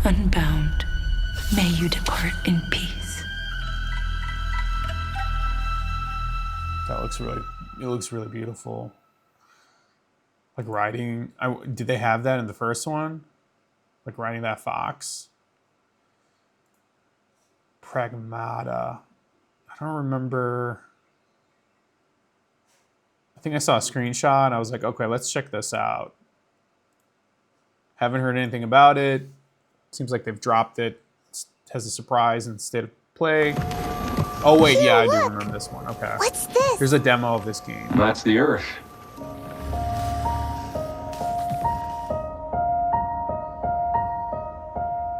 one. Unbound, may you depart in peace. That looks really beautiful. Like riding, did they have that in the first one? Like riding that fox? Pragmata. I don't remember. I think I saw a screenshot and I was like, okay, let's check this out. Haven't heard anything about it. Seems like they've dropped it. It has a surprise in state of play. Oh wait, yeah, I do remember this one. Okay. What's this? Here's a demo of this game. That's the Earth.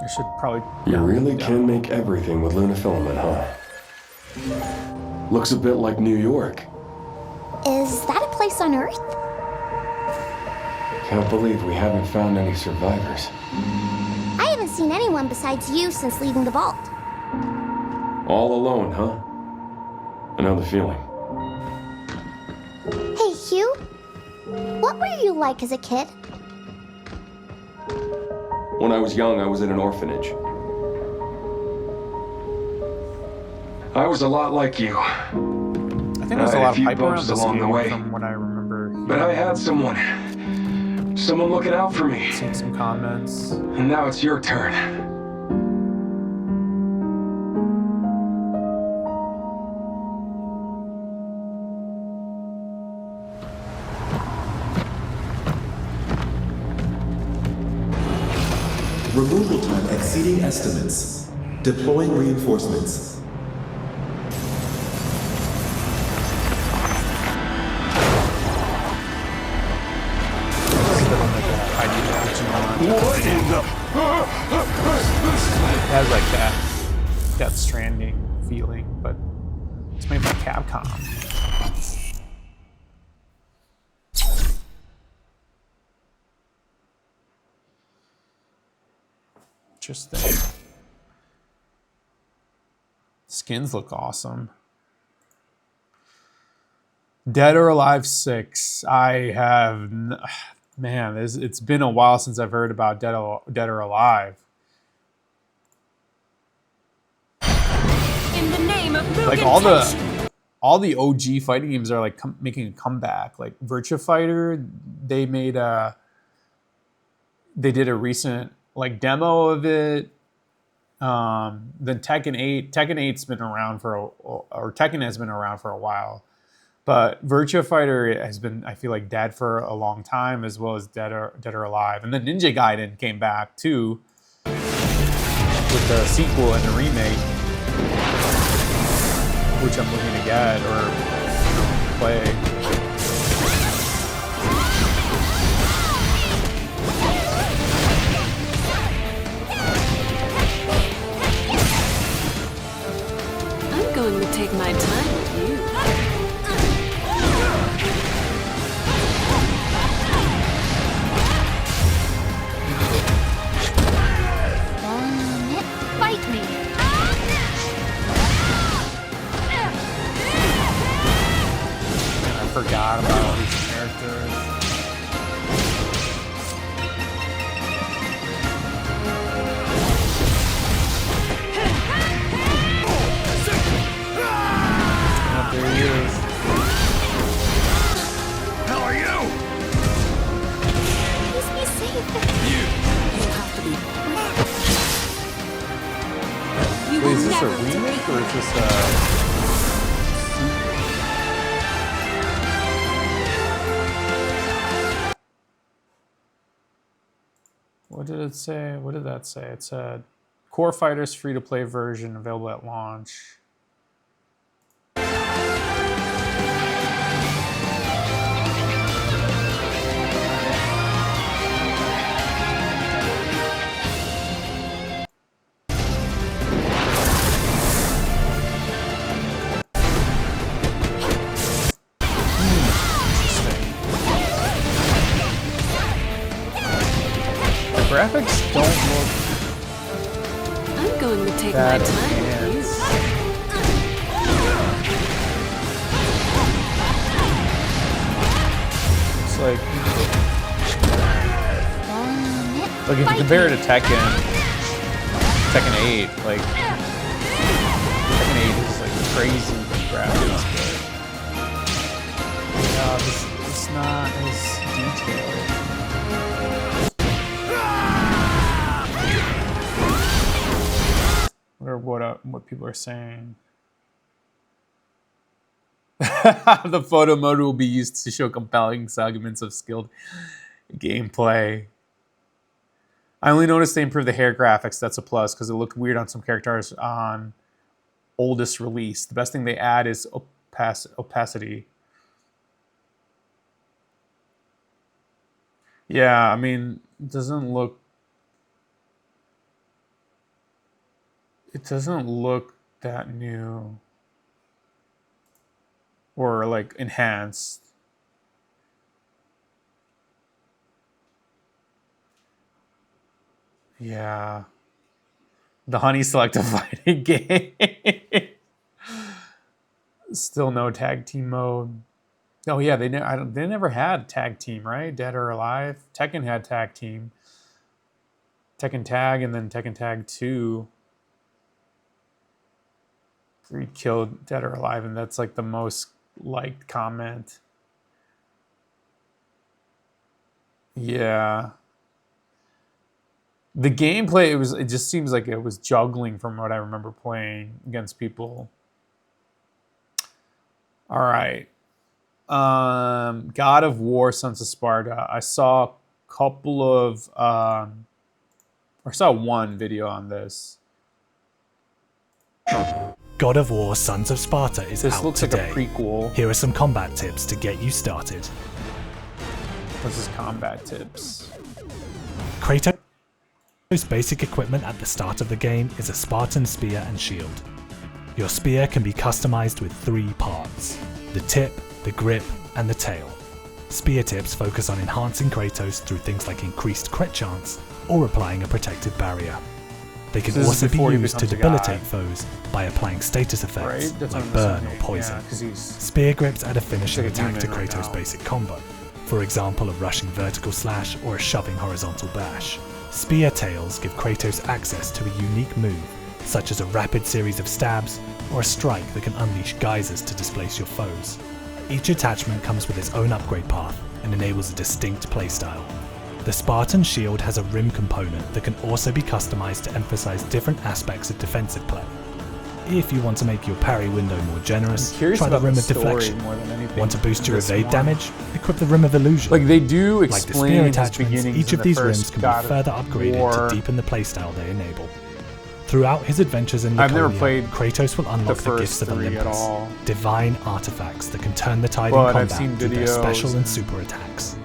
I should probably... You really can make everything with lunafilament, huh? Looks a bit like New York. Is that a place on Earth? Can't believe we haven't found any survivors. I haven't seen anyone besides you since leaving the vault. All alone, huh? I know the feeling. Hey, Hugh. What were you like as a kid? When I was young, I was in an orphanage. I was a lot like you. think there's a lot of hype around bumps this along the game way. from what I remember. But I had someone looking out for me. Seeing some comments. And now it's your turn. Removal time exceeding estimates. Deploying reinforcements. What in the? It has like that Death Stranding feeling, but it's made by Capcom. Interesting. Skins look awesome. Dead or Alive 6. I have... Man, it's been a while since I've heard about Dead or Alive. In the name of Like all the OG fighting games are like making a comeback. Like Virtua Fighter, they did a recent like demo of it. Then Tekken 8. Tekken 8's been around Tekken has been around for a while. But Virtua Fighter has been, I feel like, dead for a long time, as well as Dead or Alive. And then Ninja Gaiden came back, too, with the sequel and the remake, which I'm looking to get or play. I'm going to take my time with you. Fight me! I forgot about all these characters. Oh, there he is. How are you? Please be safe. You'll have to be. Wait, is this a remake or is this a... What did it say? What did that say? It said, Core Fighters free-to-play version available at launch. Graphics don't look I'm going to take that my time enhanced. It's like if you compare it to Tekken 8, like Tekken 8 is like crazy graphics, but it's not as detailed. Or what people are saying. The photo mode will be used to show compelling segments of skilled gameplay. I only noticed they improved the hair graphics. That's a plus because it looked weird on some characters on oldest release. The best thing they add is opacity. Yeah, I mean, it doesn't look that new or like enhanced. Yeah. The Honey Selective fighting game. Still no tag team mode. Oh yeah, they never had tag team, right? Dead or Alive. Tekken had tag team. Tekken Tag and then Tekken Tag 2. He killed Dead or Alive, and that's like the most liked, comment. Yeah. The gameplay, it just seems like it was juggling from what I remember playing against people. All right. God of War, Sons of Sparta. I saw a couple of, I saw one video on this. God of War, Sons of Sparta is This out looks today. like a prequel. Here are some combat tips to get you started. This is combat tips. Kratos' basic equipment at the start of the game is a Spartan spear and shield. Your spear can be customized with 3 parts: the tip, the grip, and the tail. Spear tips focus on enhancing Kratos through things like increased crit chance or applying a protective barrier. They can also be used to debilitate foes by applying status effects like burn or poison. Spear grips add a finishing attack to Kratos' basic combo, for example a rushing vertical slash or a shoving horizontal bash. Spear tails give Kratos access to a unique move, such as a rapid series of stabs or a strike that can unleash geysers to displace your foes. Each attachment comes with its own upgrade path and enables a distinct playstyle. The Spartan shield has a rim component that can also be customized to emphasize different aspects of defensive play. If you want to make your parry window more generous, try the rim of deflection. Want to boost your evade damage? Equip the rim of illusion. Like they do Like the explain spear his attachments, beginnings each in of the these first rims can God be of further upgraded War. to deepen the playstyle they enable. Throughout his adventures in I've never Laconia, played Kratos will unlock the gifts first of 3 at Olympus, all. divine artifacts that can turn the tide But in I've combat seen through their videos special and and- super attacks.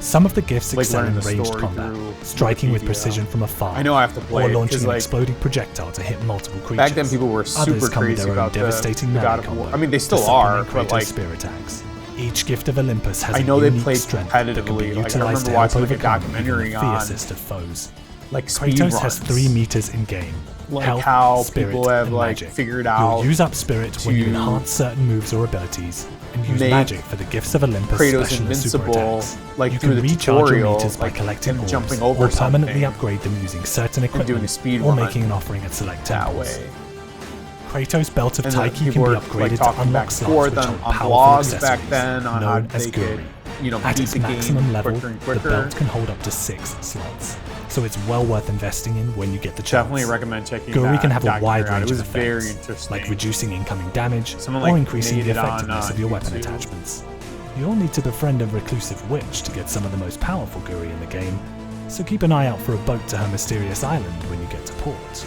Some of the gifts Like excel in learning the ranged story combat, through striking with Wikipedia. precision from afar, I know I have to play or it, launching 'cause, an like, exploding projectile to hit multiple creatures. Back then people were Others super come with crazy their own about devastating the God melee of War. combo I mean, they to still are, supplement but Kratos' like spear attacks. Each gift of Olympus has I a know they unique played strength that can be competitively. Like, I utilized remember to help watching like a overcome documentary even the on fiercest of foes. like speed Kratos has runs. 3 meters in game. Like health, how spirit, people have and like magic. figured out You'll use up spirit when you to enhance certain moves or abilities, and use make magic for the gifts of Olympus Kratos special and super invincible, attacks. like you through can the recharge your tutorial, meters by like collecting him orbs, jumping over or permanently something upgrade them using certain and doing a equipment, speed or run making an offering at select that temples. way. Kratos' belt of And then Taiki can be people were, upgraded like, to talking unlock back and slots forth which on hold powerful blogs back accessories, then on how known as they Guri. could, you know, At beat its the game maximum level, quicker and the quicker. belt can hold up to 6 slots, so it's well worth investing in when you get the chance. Definitely recommend checking Guri that can have a wide documentary out. range It was of effects, very interesting. like reducing incoming damage Someone, or like, increasing made the it on, effectiveness of your weapon YouTube. attachments. You'll need to befriend a reclusive witch to get some of the most powerful Guri in the game, so keep an eye out for a boat to her mysterious island when you get to port.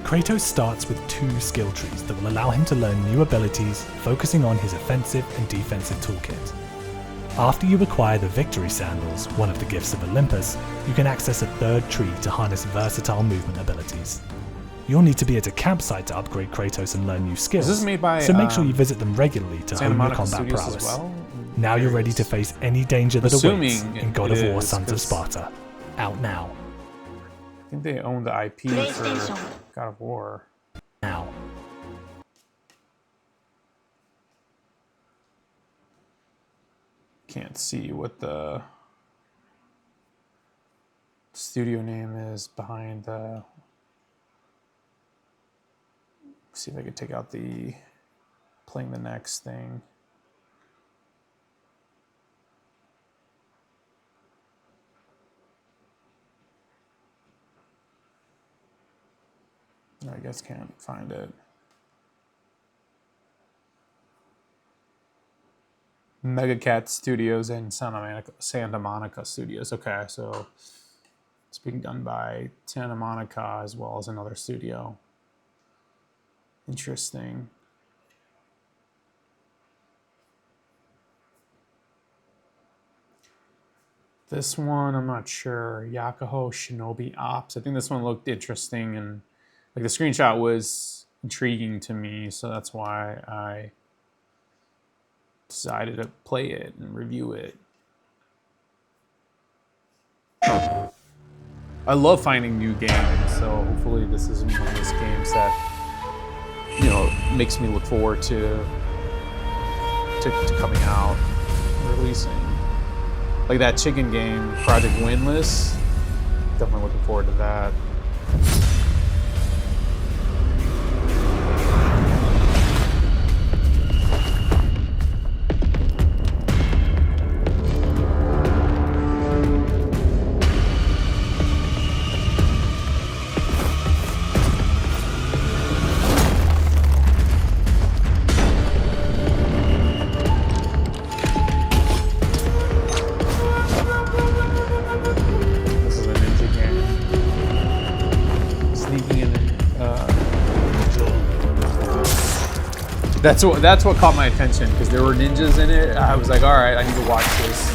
Kratos starts with 2 skill trees that will allow him to learn new abilities, focusing on his offensive and defensive toolkit. After you acquire the Victory Sandals, one of the gifts of Olympus, you can access a 3rd tree to harness versatile movement abilities. You'll need to be at a campsite to upgrade Kratos and learn new skills, Is this made by, so make sure you visit them regularly to Santa hone your Monica combat Studios as prowess. well? Now you're ready to face any danger that awaits Assuming in God it of War is, Sons of 'cause- Sparta. Out now. I think they own the IP for God of War. Now. Can't see what the studio name is behind the. See if I could take out the playing the next thing. I guess can't find it. Mega Cat Studios and Santa Monica Studios. Okay, so it's being done by Santa Monica as well as another studio. Interesting. This one, I'm not sure. Yakuho Shinobi Ops. I think this one looked interesting, and like the screenshot was intriguing to me, so that's why I decided to play it and review it. I love finding new games, so hopefully this is one of those games that, you know, makes me look forward to coming out, releasing. Like that chicken game, Project Windless. Definitely looking forward to that. That's what caught my attention, because there were ninjas in it. I was like, all right, I need to watch this.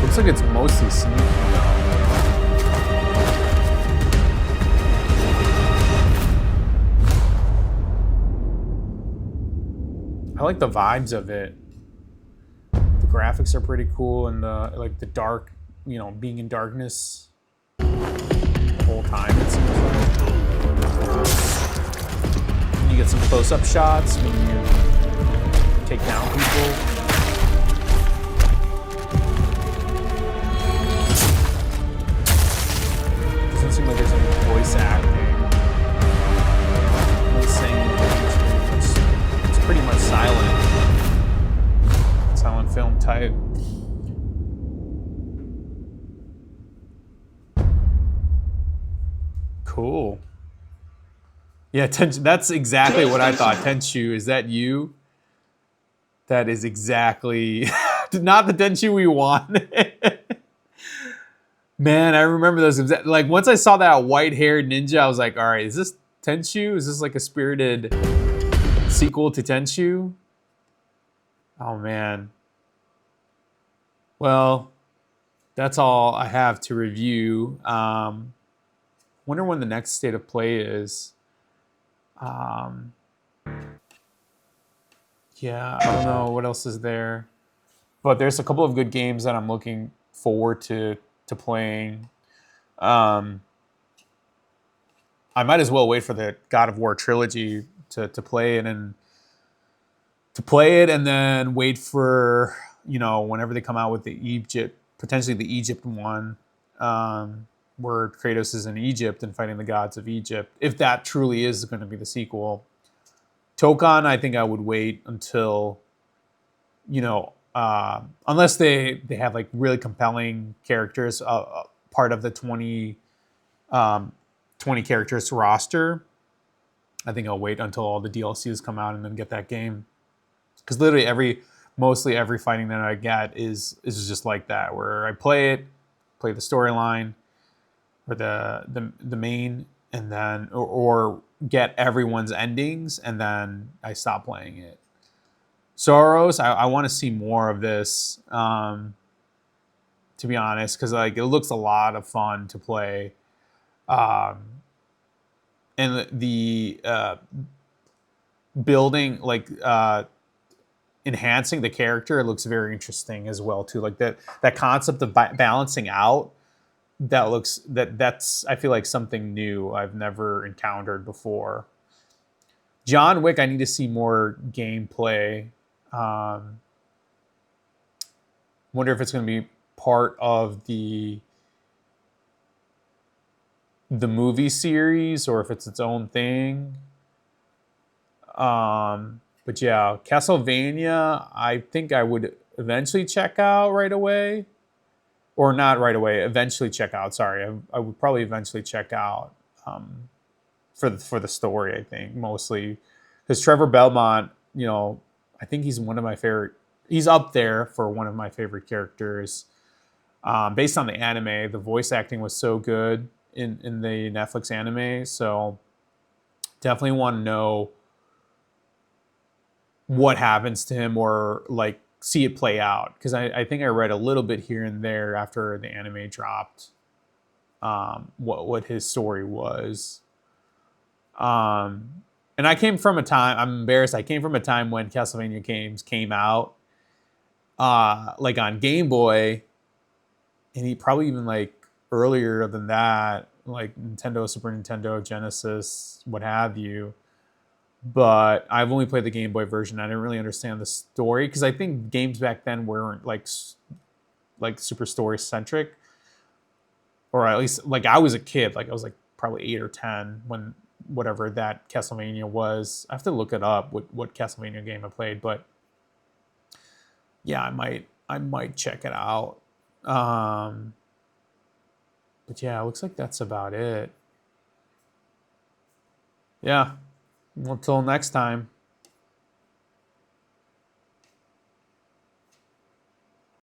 Looks like it's mostly sneaky though. I like the vibes of it. The graphics are pretty cool, and the dark, being in darkness the whole time, it seems like. You get some close-up shots when you take down people. Doesn't seem like there's any voice acting. Not saying anything. It's pretty much silent. Silent film type. Cool. Yeah, that's exactly what I thought. Tenchu, is that you? That is exactly not the Tenchu we wanted. Man, I remember those. Like, once I saw that white-haired ninja, I was like, all right, is this Tenchu? Is this like a spirited sequel to Tenchu? Oh, man. Well, that's all I have to review. Wonder when the next state of play is. Yeah, I don't know what else is there. But there's a couple of good games that I'm looking forward to playing. I might as well wait for the God of War trilogy to play it, and then wait for, whenever they come out with potentially the Egypt one, where Kratos is in Egypt and fighting the gods of Egypt, if that truly is going to be the sequel. Tokon, I think I would wait until, unless they have like really compelling characters, part of the 20 characters roster. I think I'll wait until all the DLCs come out and then get that game. Because literally mostly every fighting that I get is just like that, where I play the storyline or the main, and then or get everyone's endings, and then I stop playing it. Soros, I want to see more of this, to be honest, because like it looks a lot of fun to play, and the building, like enhancing the character, looks very interesting as well too. Like that concept of balancing out, that's I feel like something new I've never encountered before. John Wick, I need to see more gameplay. Wonder if it's going to be part of the movie series or if it's its own thing. But yeah, Castlevania, I think I would eventually check out right away. Or not right away, eventually check out. Sorry, I would probably eventually check out for the story, I think, mostly. Because Trevor Belmont, I think he's one of my favorite. He's up there for one of my favorite characters. Based on the anime, the voice acting was so good in the Netflix anime. So definitely want to know what happens to him, or like see it play out, because I think I read a little bit here and there after the anime dropped, what his story was. And I came from a time, I'm embarrassed, I came from a time when Castlevania games came out, like on Game Boy, and he probably even like earlier than that, like Nintendo, Super Nintendo, Genesis, what have you. But I've only played the Game Boy version. I didn't really understand the story, because I think games back then weren't like super story centric, or at least like I was a kid, like I was like probably 8 or 10 when whatever that Castlevania was. I have to look it up what Castlevania game I played, but yeah, I might check it out. But yeah, it looks like that's about it. Yeah. Until next time.